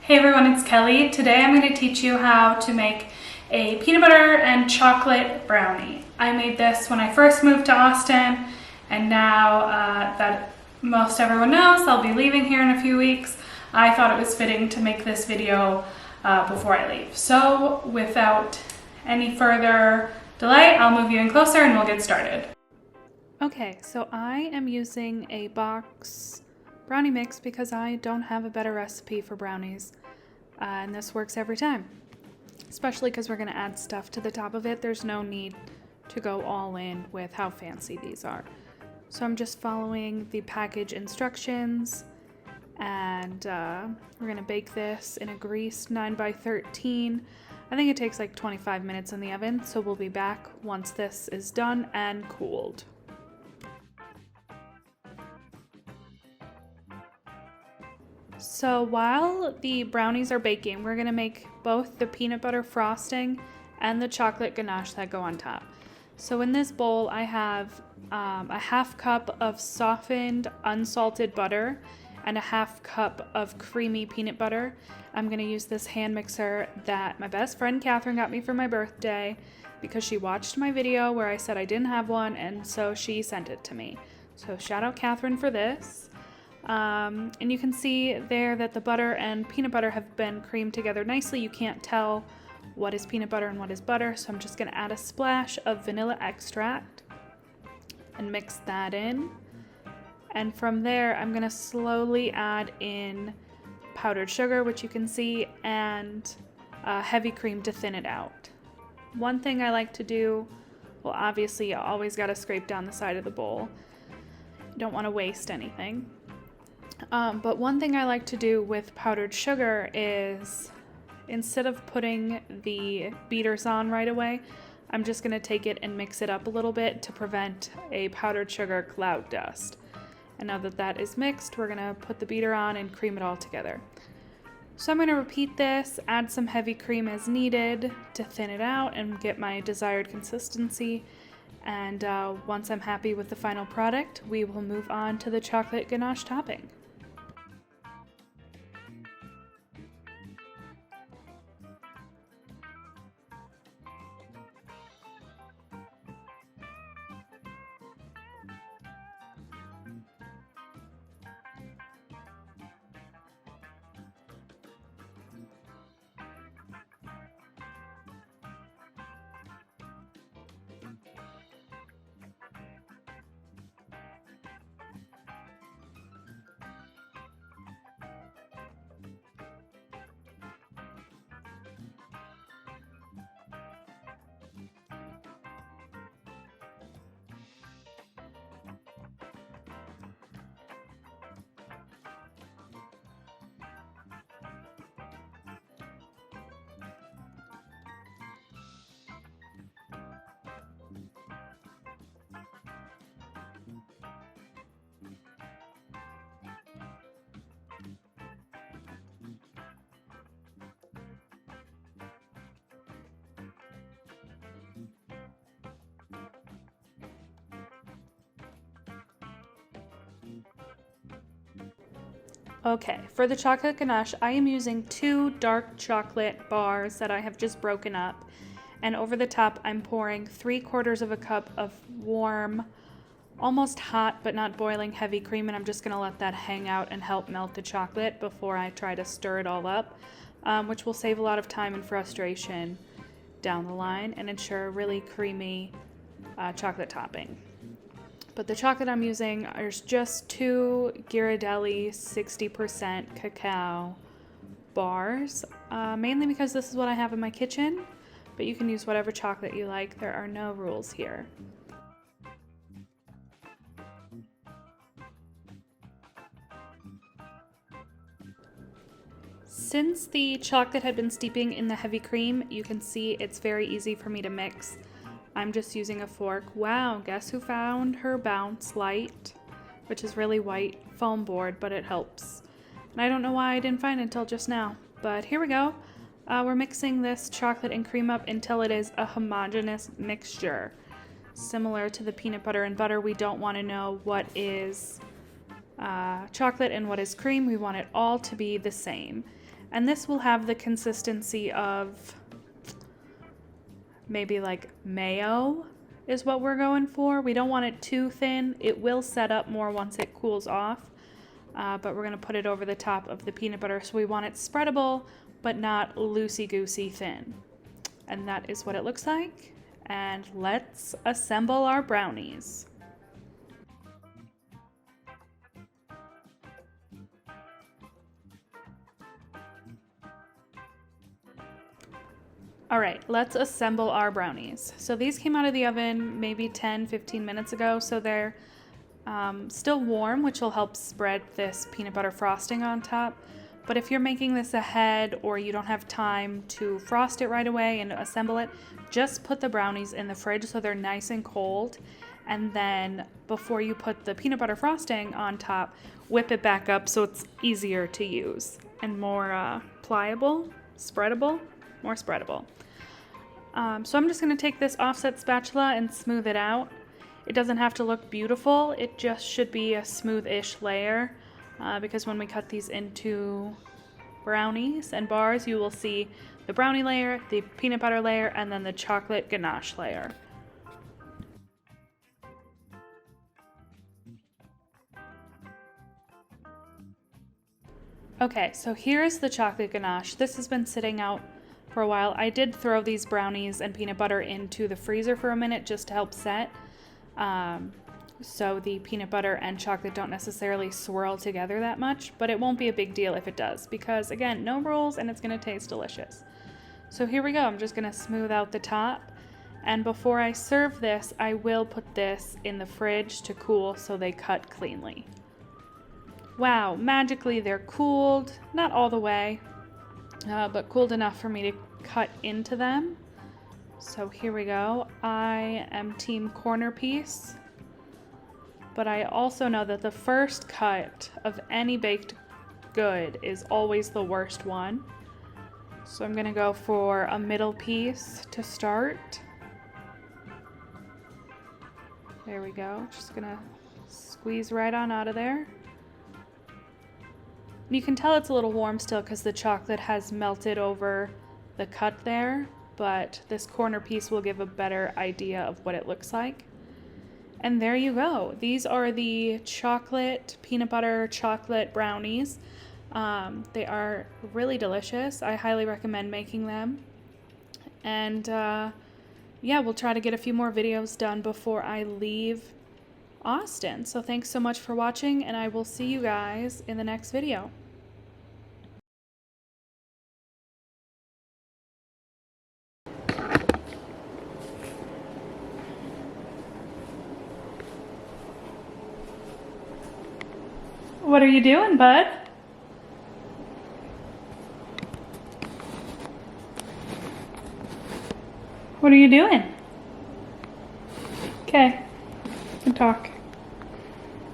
Hey everyone, it's Kelly. Today I'm going to teach you how to make a peanut butter and chocolate brownie. I made this when I first moved to Austin, and now that most everyone knows I'll be leaving here in a few weeks, I thought it was fitting to make this video before I leave. So without any further delay, I'll move you in closer and we'll get started. Okay, so I am using a box brownie mix because I don't have a better recipe for brownies, and this works every time, especially because we're going to add stuff to the top of it. There's no need to go all in with how fancy these are. So I'm just following the package instructions, and we're going to bake this in a greased 9x13. I think it takes like 25 minutes in the oven, so we'll be back once this is done and cooled. So while the brownies are baking, we're gonna make both the peanut butter frosting and the chocolate ganache that go on top. So in this bowl, I have a half cup of softened unsalted butter and a half cup of creamy peanut butter. I'm gonna use this hand mixer that my best friend Catherine got me for my birthday because she watched my video where I said I didn't have one, and so she sent it to me. So shout out Catherine for this. And you can see there that the butter and peanut butter have been creamed together nicely. You can't tell what is peanut butter and what is butter, so I'm just going to add a splash of vanilla extract and mix that in. And from there, I'm going to slowly add in powdered sugar, which you can see, and heavy cream to thin it out. One thing I like to do, well, obviously you always got to scrape down the side of the bowl. You don't want to waste anything. But one thing I like to do with powdered sugar is, instead of putting the beaters on right away, I'm just going to take it and mix it up a little bit to prevent a powdered sugar cloud dust. And now that that is mixed, we're going to put the beater on and cream it all together. So I'm going to repeat this, add some heavy cream as needed to thin it out and get my desired consistency. And once I'm happy with the final product, we will move on to the chocolate ganache topping. Okay, for the chocolate ganache, I am using 2 dark chocolate bars that I have just broken up. And over the top, I'm pouring 3/4 of a cup of warm, almost hot but not boiling heavy cream. And I'm just going to let that hang out and help melt the chocolate before I try to stir it all up, which will save a lot of time and frustration down the line and ensure a really creamy chocolate topping. But the chocolate I'm using is just 2 Ghirardelli 60% cacao bars, mainly because this is what I have in my kitchen, but you can use whatever chocolate you like. There are no rules here. Since the chocolate had been steeping in the heavy cream, you can see it's very easy for me to mix. I'm just using a fork. Wow, guess who found her bounce light, which is really white foam board, but it helps. And I don't know why I didn't find it until just now, but here we go. We're mixing this chocolate and cream up until it is a homogeneous mixture. Similar to the peanut butter and butter, we don't want to know what is chocolate and what is cream. We want it all to be the same. And this will have the consistency of maybe like mayo is what we're going for. We don't want it too thin. It will set up more once it cools off, but we're gonna put it over the top of the peanut butter. So we want it spreadable, but not loosey-goosey thin. And that is what it looks like. And let's assemble our brownies. All right, let's assemble our brownies. So these came out of the oven maybe 10-15 minutes ago, so they're still warm, which will help spread this peanut butter frosting on top. But if you're making this ahead or you don't have time to frost it right away and assemble it, just put the brownies in the fridge so they're nice and cold. And then before you put the peanut butter frosting on top, whip it back up so it's easier to use and more pliable, spreadable, more spreadable. So I'm just going to take this offset spatula and smooth it out. It doesn't have to look beautiful, it just should be a smooth-ish layer because when we cut these into brownies and bars, you will see the brownie layer, the peanut butter layer, and then the chocolate ganache layer. Okay, so here's the chocolate ganache. This has been sitting out for a while. I did throw these brownies and peanut butter into the freezer for a minute just to help set. So the peanut butter and chocolate don't necessarily swirl together that much, but it won't be a big deal if it does because, again, no rules and it's going to taste delicious. So here we go. I'm just going to smooth out the top. And before I serve this, I will put this in the fridge to cool so they cut cleanly. Wow, magically they're cooled. Not all the way, but cooled enough for me to cut into them. So here we go. I am team corner piece, but I also know that the first cut of any baked good is always the worst one. So I'm gonna go for a middle piece to start. There we go. Just gonna squeeze right on out of there. And you can tell it's a little warm still because the chocolate has melted over the cut there, but this corner piece will give a better idea of what it looks like. And there you go. These are the chocolate, peanut butter chocolate brownies. They are really delicious. I highly recommend making them. And yeah, we'll try to get a few more videos done before I leave Austin. So thanks so much for watching, and I will see you guys in the next video. What are you doing, bud? What are you doing? Okay, we can talk.